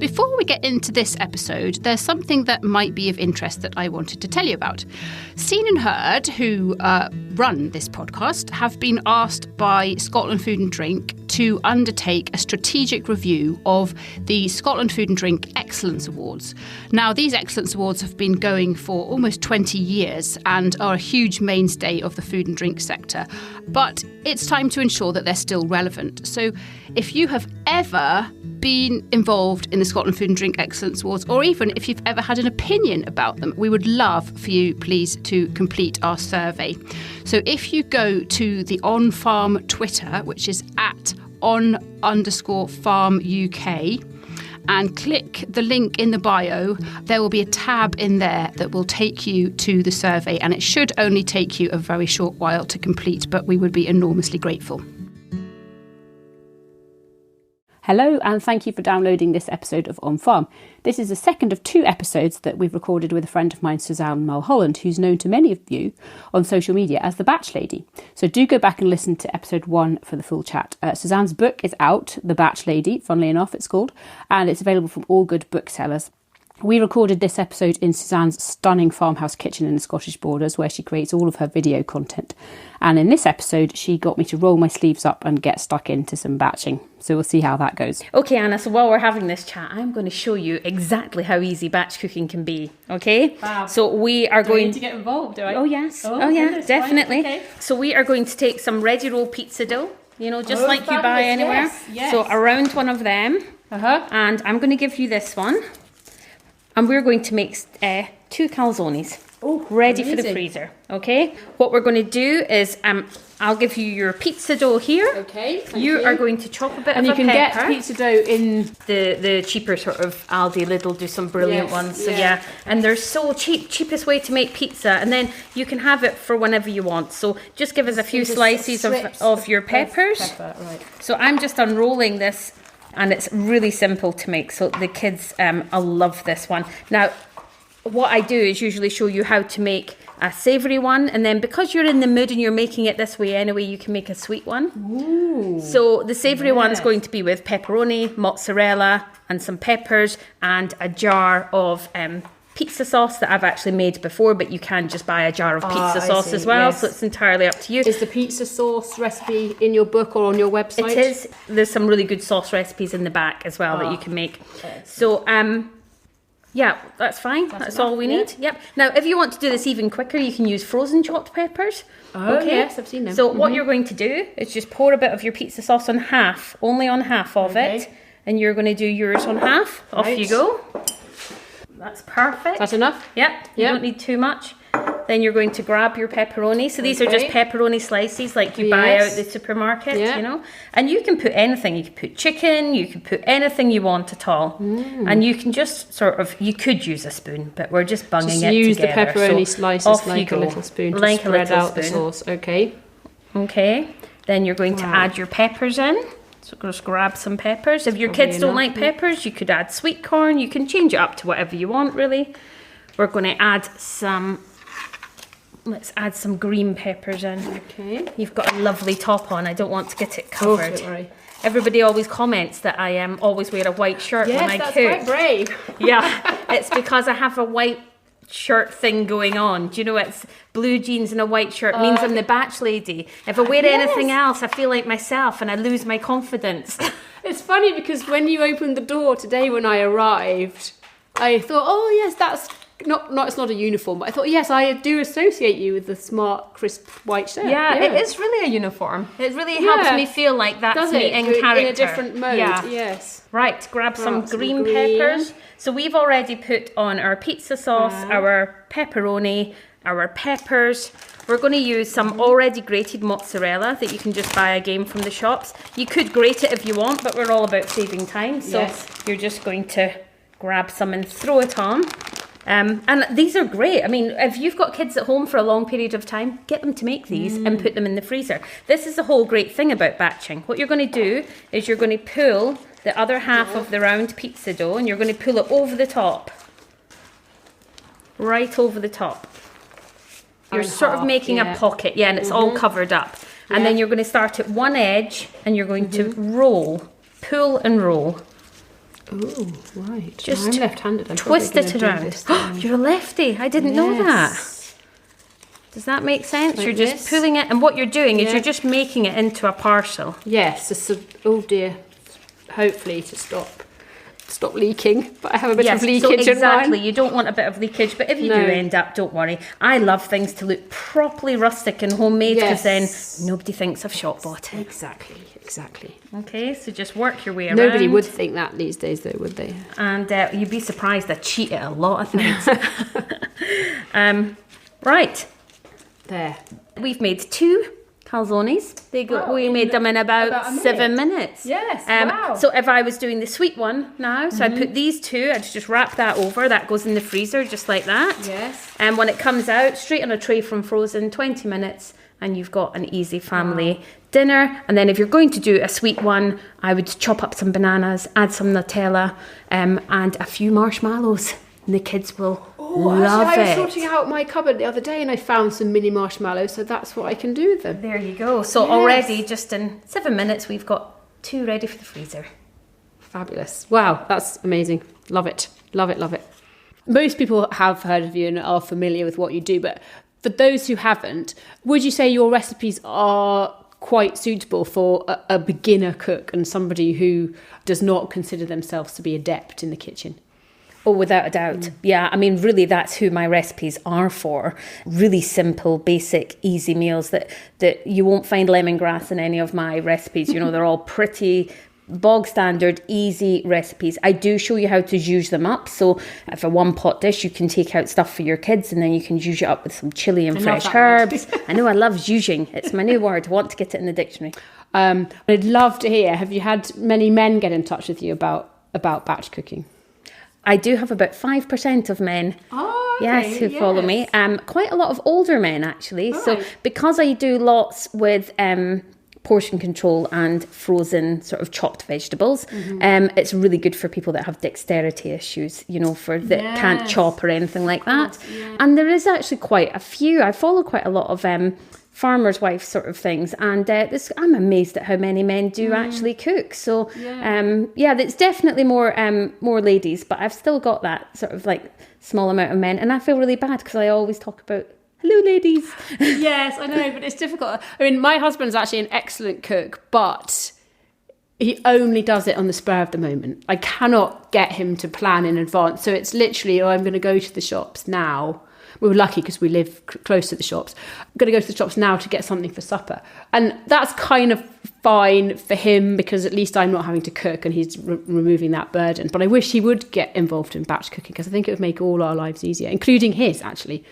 Before we get into this episode, there's something that might be of interest that I wanted to tell you about. Scene and Heard, who run this podcast, have been asked by Scotland Food and Drink to undertake a strategic review of the Scotland Food and Drink Excellence Awards. Now, these Excellence Awards have been going for almost 20 years and are a huge mainstay of the food and drink sector. But it's time to ensure that they're still relevant. So if you have ever been involved in the Scotland Food and Drink Excellence Awards, or even if you've ever had an opinion about them, we would love for you, please, to complete our survey. So if you go to the On Farm Twitter, which is at @on_farm UK, and click the link in the bio, there will be a tab in there that will take you to the survey, and it should only take you a very short while to complete, but we would be enormously grateful. Hello, and thank you for downloading this episode of On Farm. This is the second of 2 episodes that we've recorded with a friend of mine, Suzanne Mulholland, who's known to many of you on social media as the Batch Lady. So do go back and listen to episode 1 for the full chat. Suzanne's book is out, The Batch Lady, funnily enough it's called, and it's available from all good booksellers. We recorded this episode in Suzanne's stunning farmhouse kitchen in the Scottish Borders, where she creates all of her video content. And in this episode, she got me to roll my sleeves up and get stuck into some batching. So we'll see how that goes. Okay, Anna, so while we're having this chat, I'm going to show you exactly how easy batch cooking can be, okay? Wow. So we are going... I need to get involved, do I? Oh, yes. Oh, yeah, goodness, definitely. right, okay. So we are going to take some ready roll pizza dough, just like you buy anywhere. Yes, yes. So around one of them. And I'm going to give you this one. And we're going to make 2 calzones ready for the freezer, okay? What we're going to do is I'll give you your pizza dough here. Okay, you are going to chop a bit of a pepper. And you can get pizza dough in... The cheaper sort of Aldi, Lidl do some brilliant ones. So yeah, and they're so cheap. Cheapest way to make pizza. And then you can have it for whenever you want. So just give us a few slices of your peppers. Right. So I'm just unrolling this. And it's really simple to make, so the kids will love this one. Now, what I do is usually show you how to make a savoury one, and then because you're in the mood and you're making it this way anyway, you can make a sweet one. Ooh, so the savoury one's going to be with pepperoni, mozzarella, and some peppers, and a jar of pizza sauce that I've actually made before, but you can just buy a jar of pizza sauce as well, so it's entirely up to you. Is the pizza sauce recipe in your book or on your website? It is. There's some really good sauce recipes in the back as well that you can make. So, yeah, that's fine. That's all we need. Yep. Now, if you want to do this even quicker, you can use frozen chopped peppers. Okay. Yes, I've seen them. So what you're going to do is just pour a bit of your pizza sauce on half, only on half of it, and you're going to do yours on half. Off you go. That's perfect. That's enough? Yep. You don't need too much. Then you're going to grab your pepperoni. So these are just pepperoni slices like you buy out at the supermarket, And you can put anything. You can put chicken, you can put anything you want at all. And you can just you could use a spoon, but we're just bunging it together. Just use the pepperoni slices like a little spoon to spread out the sauce. Okay. Then you're going to add your peppers in. So just grab some peppers. If your kids don't like peppers, you could add sweet corn. You can change it up to whatever you want, really. We're going to add let's add some green peppers in. Okay. You've got a lovely top on. I don't want to get it covered. Don't worry. Everybody always comments that I always wear a white shirt when I cook. Yes, that's quite brave. Yeah, it's because I have a white shirt thing going on. Do you know, it's blue jeans and a white shirt means I'm the batch lady. If I wear anything else, I feel like myself and I lose my confidence. It's funny because when you opened the door today when I arrived, I thought, oh yes, that's it's not a uniform, but I thought, yes, I do associate you with the smart, crisp white shirt. Yeah, it is really a uniform. It really helps me feel like that's me in character. In a different mode, yes. Right, grab some green peppers. So we've already put on our pizza sauce, our pepperoni, our peppers. We're going to use some already grated mozzarella that you can just buy again from the shops. You could grate it if you want, but we're all about saving time. So you're just going to grab some and throw it on. And these are great. I mean, if you've got kids at home for a long period of time, get them to make these and put them in the freezer. This is the whole great thing about batching. What you're going to do is you're going to pull the other half of the round pizza dough and you're going to pull it over the top. Right over the top. You're sort of making a pocket, and it's all covered up. And then you're going to start at one edge and you're going to roll, pull and roll. Oh, right. Just I'm left-handed. I'm twist probably it gonna around. do this now. You're a lefty. I didn't know that. Yes. Does that make sense? Like you're just this. pulling it, and what you're doing is Yeah. you're just making it into a parcel. Yes. Oh dear. Hopefully to stop leaking. But I have a bit of leakage so in mine. exactly. You don't want a bit of leakage, but if you do end up, don't worry. I love things to look properly rustic and homemade because then nobody thinks I've shop bought it. Exactly. Okay, so just work your way around. Nobody would think that these days, though, would they? And you'd be surprised I cheat at a lot of things. Right. There. We've made 2 calzones. We made them in about 7 minutes. Yes, wow. So if I was doing the sweet one now, so I put these 2, I'd just wrap that over. That goes in the freezer just like that. Yes. And when it comes out, straight on a tray from frozen, 20 minutes, and you've got an easy family dinner. And then if you're going to do a sweet one, I would chop up some bananas, add some Nutella, and a few marshmallows. And the kids will love I was it. sorting out my cupboard the other day and I found some mini marshmallows, so that's what I can do with them. There you go. So already, just in 7 minutes, we've got 2 ready for the freezer. Fabulous. Wow, that's amazing. Love it. Most people have heard of you and are familiar with what you do, but for those who haven't, would you say your recipes are quite suitable for a beginner cook and somebody who does not consider themselves to be adept in the kitchen? Oh, without a doubt. Yeah, I mean, really, that's who my recipes are for. Really simple, basic, easy meals that you won't find lemongrass in any of my recipes. You know, they're all pretty bog standard, easy recipes. I do show you how to zhuzh them up. So for one pot dish, you can take out stuff for your kids and then you can zhuzh it up with some chili and fresh herbs. I know, I love zhuzhing. It's my new word. I want to get it in the dictionary. I'd love to hear, have you had many men get in touch with you about batch cooking? I do have about 5% of men, who follow me. Quite a lot of older men, actually. Right. So because I do lots with portion control and frozen sort of chopped vegetables, it's really good for people that have dexterity issues, you know, that can't chop or anything like that. And there is actually quite a few. I follow quite a lot of farmer's wife sort of things, and I'm amazed at how many men do actually cook. So it's definitely more ladies, but I've still got that sort of like small amount of men, and I feel really bad because I always talk about hello ladies. Yes, I know, but it's difficult. I mean, my husband's actually an excellent cook, but he only does it on the spur of the moment. I cannot get him to plan in advance, so it's literally, I'm going to go to the shops now. We were lucky because we live close to the shops. I'm going to go to the shops now to get something for supper. And that's kind of fine for him because at least I'm not having to cook and he's removing that burden. But I wish he would get involved in batch cooking because I think it would make all our lives easier, including his, actually.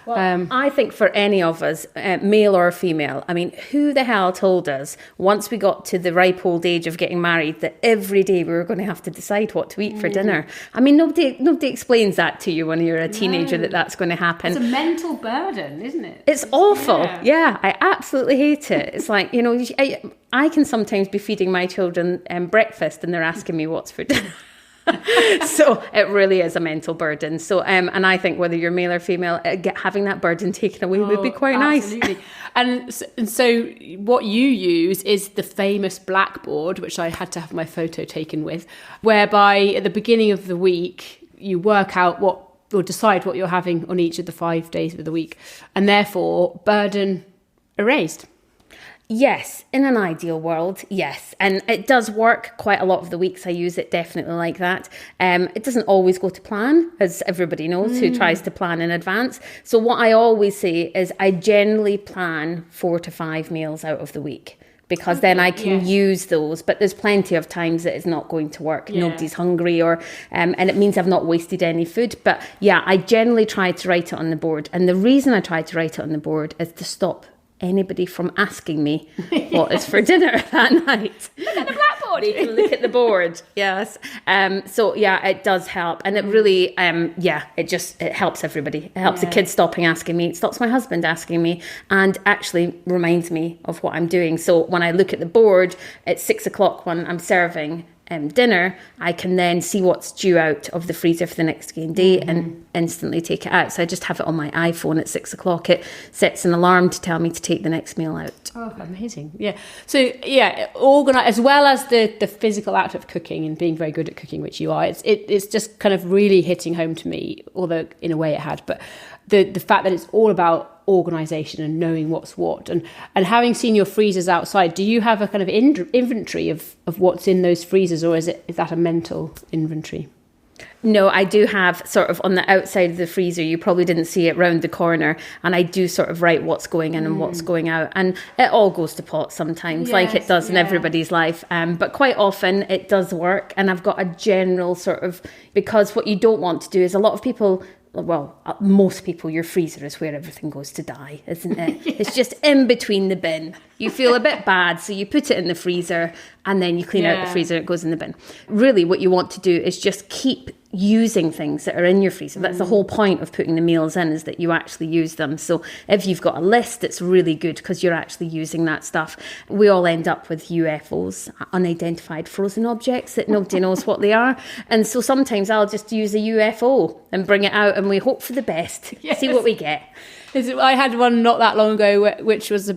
Well, I think for any of us, male or female, I mean, who the hell told us once we got to the ripe old age of getting married that every day we were going to have to decide what to eat for dinner? I mean, nobody explains that to you when you're a teenager that that's going to happen. It's a mental burden, isn't it? It's awful. Yeah, I absolutely hate it. It's like, you know, I can sometimes be feeding my children breakfast and they're asking me what's for dinner. So it really is a mental burden. So and I think whether you're male or female, having that burden taken away would be quite absolutely. nice. And so what you use is the famous blackboard, which I had to have my photo taken with, whereby at the beginning of the week you work out or decide what you're having on each of the 5 days of the week, and therefore burden erased. Yes, in an ideal world, yes. And it does work quite a lot of the weeks I use it, definitely like that. It doesn't always go to plan, as everybody knows who tries to plan in advance. So what I always say is I generally plan 4 to 5 meals out of the week because then I can use those. But there's plenty of times that it's not going to work. Yeah. Nobody's hungry and it means I've not wasted any food. But yeah, I generally try to write it on the board. And the reason I try to write it on the board is to stop anybody from asking me what is for dinner that night. Look at the blackboard. They can look at the board. Yes. So yeah, it does help, and it really, it helps everybody. It helps the kids stopping asking me. It stops my husband asking me, and actually reminds me of what I'm doing. So when I look at the board, it's 6 o'clock when I'm serving. dinner, I can then see what's due out of the freezer for the next day and instantly take it out. So I just have it on my iPhone at 6 o'clock. It sets an alarm to tell me to take the next meal out. Oh, amazing. Yeah. So, yeah, organize, as well as the physical act of cooking and being very good at cooking, which you are, it's just kind of really hitting home to me, although in a way it had, but the fact that it's all about organisation and knowing what's what, and having seen your freezers outside, do you have a kind of inventory of what's in those freezers, or is that a mental inventory? No, I do have sort of on the outside of the freezer, you probably didn't see it round the corner, and I do sort of write what's going in and what's going out, and it all goes to pot sometimes, like it does in everybody's life, but quite often it does work. And I've got a general sort of, because what you don't want to do is, a lot of people, well, most people, your freezer is where everything goes to die, isn't it? It's just in between the bin. You feel a bit bad, so you put it in the freezer and then you clean out the freezer, it goes in the bin. Really, what you want to do is just keep using things that are in your freezer. That's the whole point of putting the meals in, is that you actually use them. So if you've got a list, it's really good because you're actually using that stuff. We all end up with UFOs, unidentified frozen objects, that nobody knows what they are. And so sometimes I'll just use a UFO and bring it out, and we hope for the best. Yes. See what we get. I had one not that long ago, which was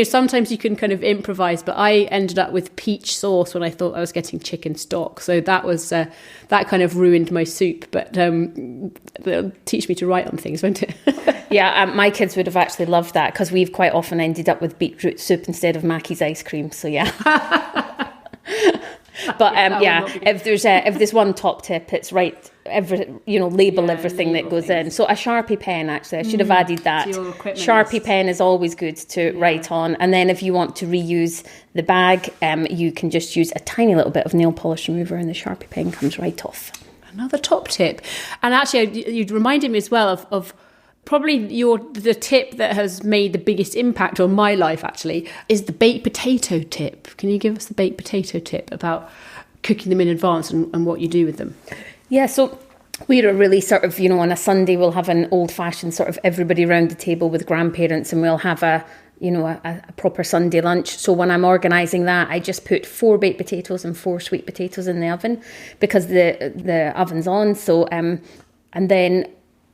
sometimes you can kind of improvise, but I ended up with peach sauce when I thought I was getting chicken stock. So that was that kind of ruined my soup. But they'll teach me to write on things, won't it? Yeah, my kids would have actually loved that, because we've quite often ended up with beetroot soup instead of Mackie's ice cream. So yeah. But if there's one top tip, it's label everything that goes in. So a Sharpie pen, actually, I should have added that. Sharpie pen is always good to write on. And then if you want to reuse the bag, you can just use a tiny little bit of nail polish remover, and the Sharpie pen comes right off. Another top tip. And actually, you reminded me as well of probably the tip that has made the biggest impact on my life, actually, is the baked potato tip. Can you give us the baked potato tip about cooking them in advance and what you do with them? Yeah, so we're really sort of, on a Sunday we'll have an old-fashioned sort of everybody round the table with grandparents, and we'll have a proper Sunday lunch. So when I'm organising that, I just put 4 baked potatoes and 4 sweet potatoes in the oven, because the oven's on. So and then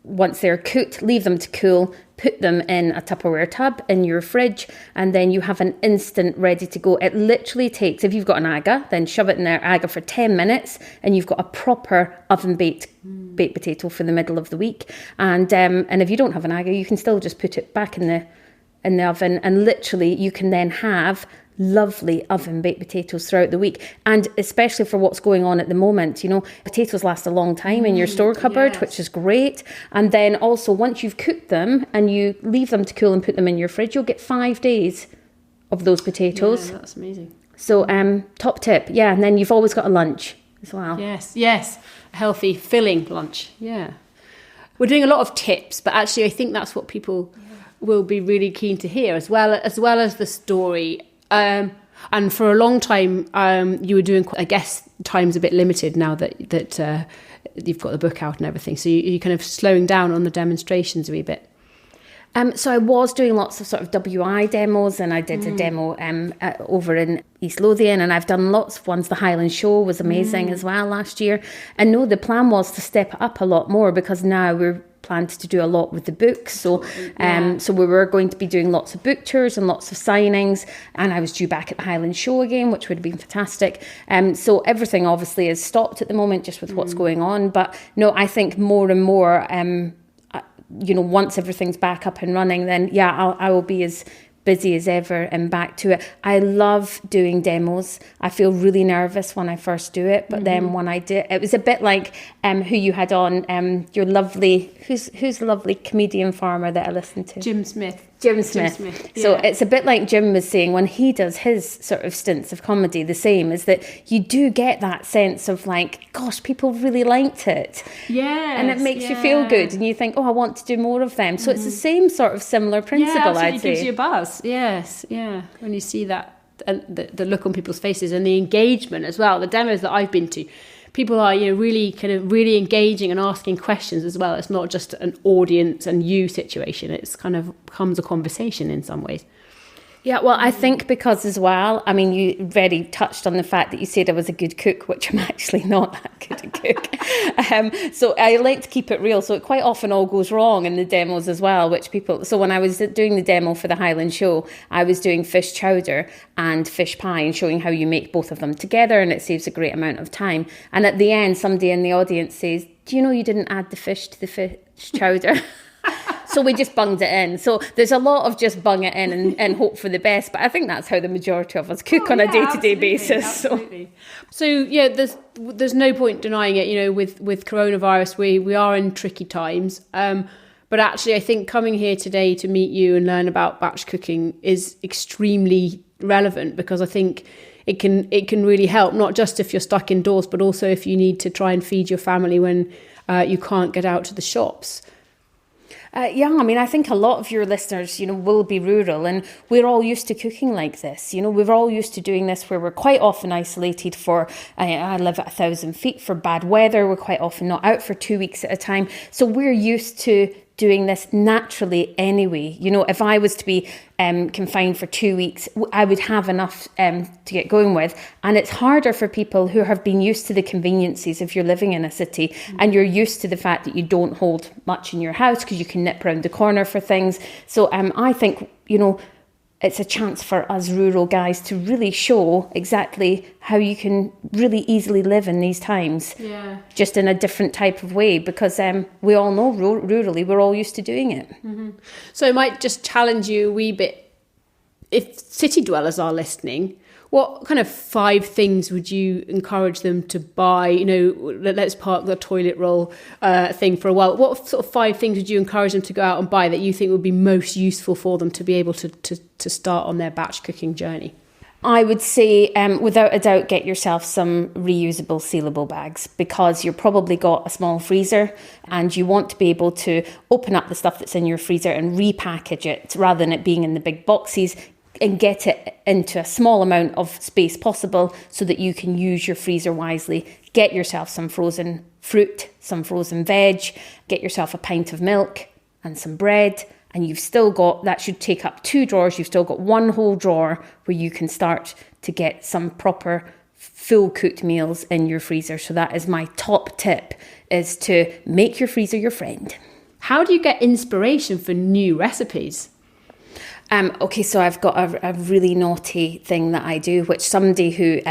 once they're cooked, leave them to cool, put them in a Tupperware tub in your fridge, and then you have an instant ready to go. It literally takes, if you've got an aga, then shove it in their aga for 10 minutes, and you've got a proper oven-baked baked potato for the middle of the week. And if you don't have an aga, you can still just put it back in the oven, and literally you can then have lovely oven baked potatoes throughout the week. And especially for what's going on at the moment, potatoes last a long time in your store cupboard, which is great. And then also, once you've cooked them and you leave them to cool and put them in your fridge, you'll get 5 days of those potatoes. Yeah, that's amazing. So top tip, and then you've always got a lunch as well. Yes, a healthy, filling lunch. Yeah. We're doing a lot of tips, but actually I think that's what people will be really keen to hear, as well as the story. And for a long time, you were doing, I guess, time's a bit limited now that you've got the book out and everything. So you're kind of slowing down on the demonstrations a wee bit. So I was doing lots of sort of WI demos, and I did a demo over in East Lothian, and I've done lots of ones. The Highland Show was amazing as well last year. And no, the plan was to step it up a lot more, because now we're planned to do a lot with the books. So so we were going to be doing lots of book tours and lots of signings, and I was due back at the Highland Show again, which would have been fantastic. So everything obviously is stopped at the moment, just with what's going on. But no, I think more and more, once everything's back up and running, then I will be as busy as ever and back to it. I love doing demos. I feel really nervous when I first do it, but then when I do, it was a bit like who you had on, your lovely, who's the lovely comedian farmer that I listened to? Jim Smith. Yeah. So it's a bit like Jim was saying when he does his sort of stints of comedy, the same is that you do get that sense of like, gosh, people really liked it. Yeah. And it makes you feel good, and you think, oh, I want to do more of them. So it's the same sort of similar principle, I'd say. It gives you a buzz. Yes, yeah. When you see that, and the look on people's faces and the engagement as well. The demos that I've been to, people are, really engaging and asking questions as well. It's not just an audience and you situation. It's kind of becomes a conversation in some ways. Yeah, well, I think because as well, I mean, you very touched on the fact that you said I was a good cook, which I'm actually not that good at cook. So I like to keep it real. So it quite often all goes wrong in the demos as well, so when I was doing the demo for the Highland show, I was doing fish chowder and fish pie and showing how you make both of them together, and it saves a great amount of time. And at the end, somebody in the audience says, do you know you didn't add the fish to the fish chowder? So we just bunged it in. So there's a lot of just bung it in and hope for the best. But I think that's how the majority of us cook on a day-to-day basis. Absolutely. So yeah, there's no point denying it. You know, with coronavirus, we are in tricky times. But actually, I think coming here today to meet you and learn about batch cooking is extremely relevant, because I think it can really help, not just if you're stuck indoors, but also if you need to try and feed your family when you can't get out to the shops. Yeah, I mean, I think a lot of your listeners, you know, will be rural, and we're all used to cooking like this. You know, we're all used to doing this where we're quite often isolated for, I live at 1,000 feet, for bad weather. We're quite often not out for 2 weeks at a time. So we're used to doing this naturally anyway. You know, if I was to be confined for 2 weeks, I would have enough to get going with. And it's harder for people who have been used to the conveniences if you're living in a city and you're used to the fact that you don't hold much in your house because you can nip round the corner for things. So I think, you know, it's a chance for us rural guys to really show exactly how you can really easily live in these times. Yeah. Just in a different type of way, because we all know rurally we're all used to doing it. Mm-hmm. So I might just challenge you a wee bit. If city dwellers are listening, what kind of 5 things would you encourage them to buy? You know, let's park the toilet roll thing for a while. What sort of 5 things would you encourage them to go out and buy that you think would be most useful for them to be able to start on their batch cooking journey? I would say, without a doubt, get yourself some reusable sealable bags, because you've probably got a small freezer and you want to be able to open up the stuff that's in your freezer and repackage it rather than it being in the big boxes, and get it into a small amount of space possible so that you can use your freezer wisely. Get yourself some frozen fruit, some frozen veg, get yourself a pint of milk and some bread, and you've still got, that should take up 2 drawers, you've still got 1 whole drawer where you can start to get some proper full cooked meals in your freezer. So that is my top tip, is to make your freezer your friend. How do you get inspiration for new recipes? Okay, so I've got a really naughty thing that I do, which somebody who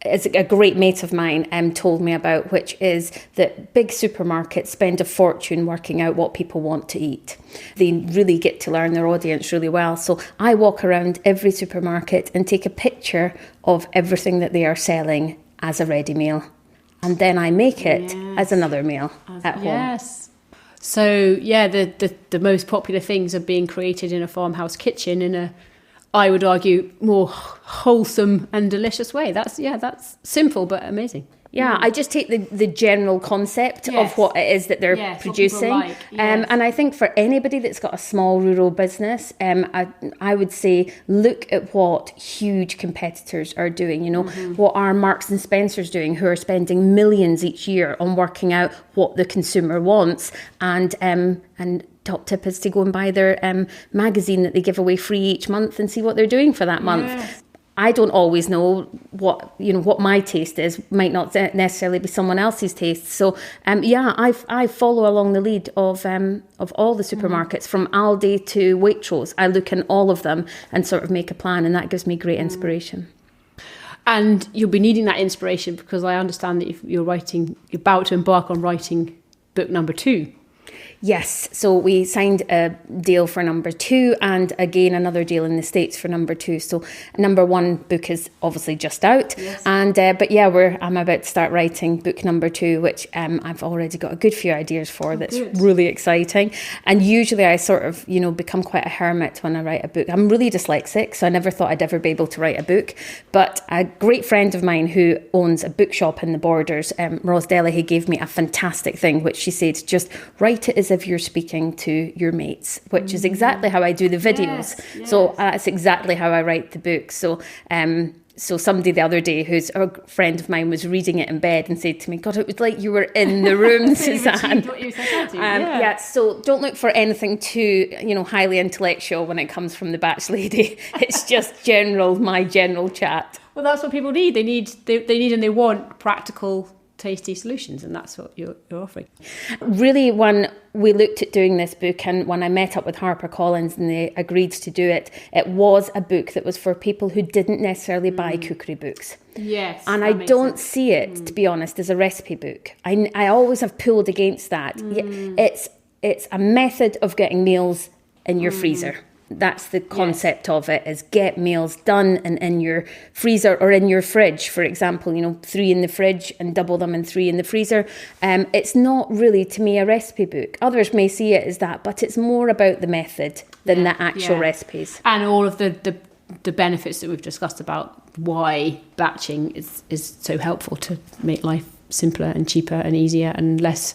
is a great mate of mine told me about, which is that big supermarkets spend a fortune working out what people want to eat. They really get to learn their audience really well. So I walk around every supermarket and take a picture of everything that they are selling as a ready meal. And then I make it as another meal at home. Yes. So, yeah, the most popular things are being created in a farmhouse kitchen in a, I would argue, more wholesome and delicious way. That's simple but amazing. Yeah, I just take the general concept of what it is that they're producing. Like. Yes. And I think for anybody that's got a small rural business, I would say look at what huge competitors are doing. You know, what are Marks and Spencer's doing, who are spending millions each year on working out what the consumer wants. And top tip is to go and buy their magazine that they give away free each month and see what they're doing for that month. Yes. I don't always know what my taste is, might not necessarily be someone else's taste. So I follow along the lead of all the supermarkets, from Aldi to Waitrose. I look in all of them and sort of make a plan, and that gives me great inspiration. And you'll be needing that inspiration, because I understand that if you're about to embark on writing book number 2. Yes, so we signed a deal for number 2, and again another deal in the States for number 2. So number 1 book is obviously just out, and I'm about to start writing book number 2, which I've already got a good few ideas for. That's really exciting. And usually I sort of become quite a hermit when I write a book. I'm really dyslexic, so I never thought I'd ever be able to write a book. But a great friend of mine who owns a bookshop in the Borders, Ros Deli, gave me a fantastic thing, which she said, just write it as if you're speaking to your mates, which is exactly how I do the videos. Yes. So that's exactly how I write the book. So So somebody the other day, who's a friend of mine, was reading it in bed and said to me, God, it was like you were in the room, Suzanne. What you said to. So don't look for anything too, highly intellectual when it comes from the Batch Lady. It's just my general chat. Well, that's what people need. They need and they want practical, tasty solutions, and that's what you're offering. Really, when we looked at doing this book, and when I met up with HarperCollins and they agreed to do it, it was a book that was for people who didn't necessarily buy cookery books. Yes. And I don't see it, to be honest, as a recipe book. I always have pulled against that. It's a method of getting meals in your freezer. That's the concept of it, is get meals done and in your freezer or in your fridge, for example, 3 in the fridge and double them in 3 in the freezer. It's not really, to me, a recipe book. Others may see it as that, but it's more about the method than the actual recipes. And all of the benefits that we've discussed about why batching is so helpful to make life simpler and cheaper and easier and less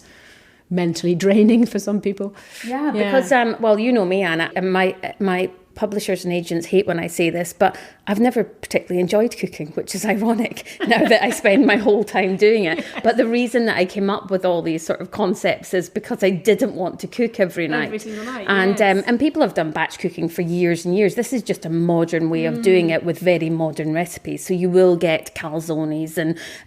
mentally draining for some people. Yeah, because you know me, Anna, and my publishers and agents hate when I say this, but I've never particularly enjoyed cooking, which is ironic now that I spend my whole time doing it. But the reason that I came up with all these sort of concepts is because I didn't want to cook every single night. And people have done batch cooking for years and years. This is just a modern way of doing it with very modern recipes. So you will get calzones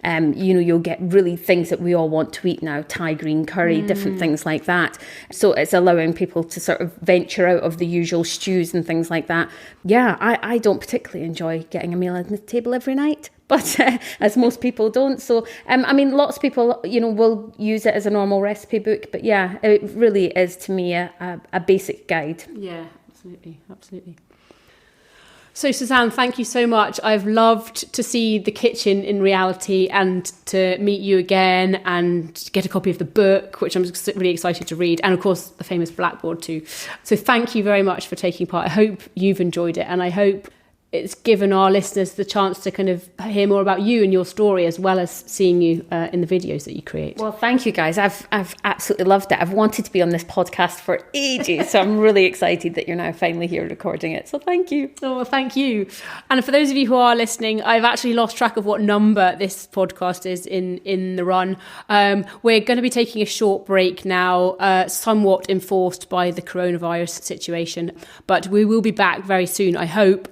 and you'll get really things that we all want to eat now, Thai green curry, different things like that. So it's allowing people to sort of venture out of the usual stews and things like that. Yeah, I don't particularly enjoy getting a meal on the table every night, but as most people don't. So, lots of people, will use it as a normal recipe book, but yeah, it really is to me a basic guide. Yeah, absolutely. So, Suzanne, thank you so much. I've loved to see the kitchen in reality and to meet you again and get a copy of the book, which I'm really excited to read. And, of course, the famous Blackboard too. So thank you very much for taking part. I hope you've enjoyed it, and I hope it's given our listeners the chance to kind of hear more about you and your story, as well as seeing you in the videos that you create. Well, thank you, guys. I've absolutely loved it. I've wanted to be on this podcast for ages, so I'm really excited that you're now finally here recording it. So thank you. Oh, well, thank you. And for those of you who are listening, I've actually lost track of what number this podcast is in the run. We're going to be taking a short break now, somewhat enforced by the coronavirus situation, but we will be back very soon, I hope.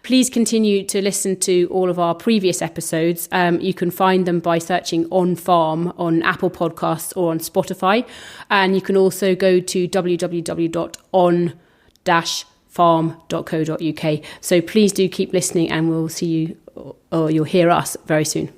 Please continue to listen to all of our previous episodes. You can find them by searching On Farm on Apple Podcasts or on Spotify. And you can also go to www.on-farm.co.uk. So please do keep listening, and we'll see you, or you'll hear us very soon.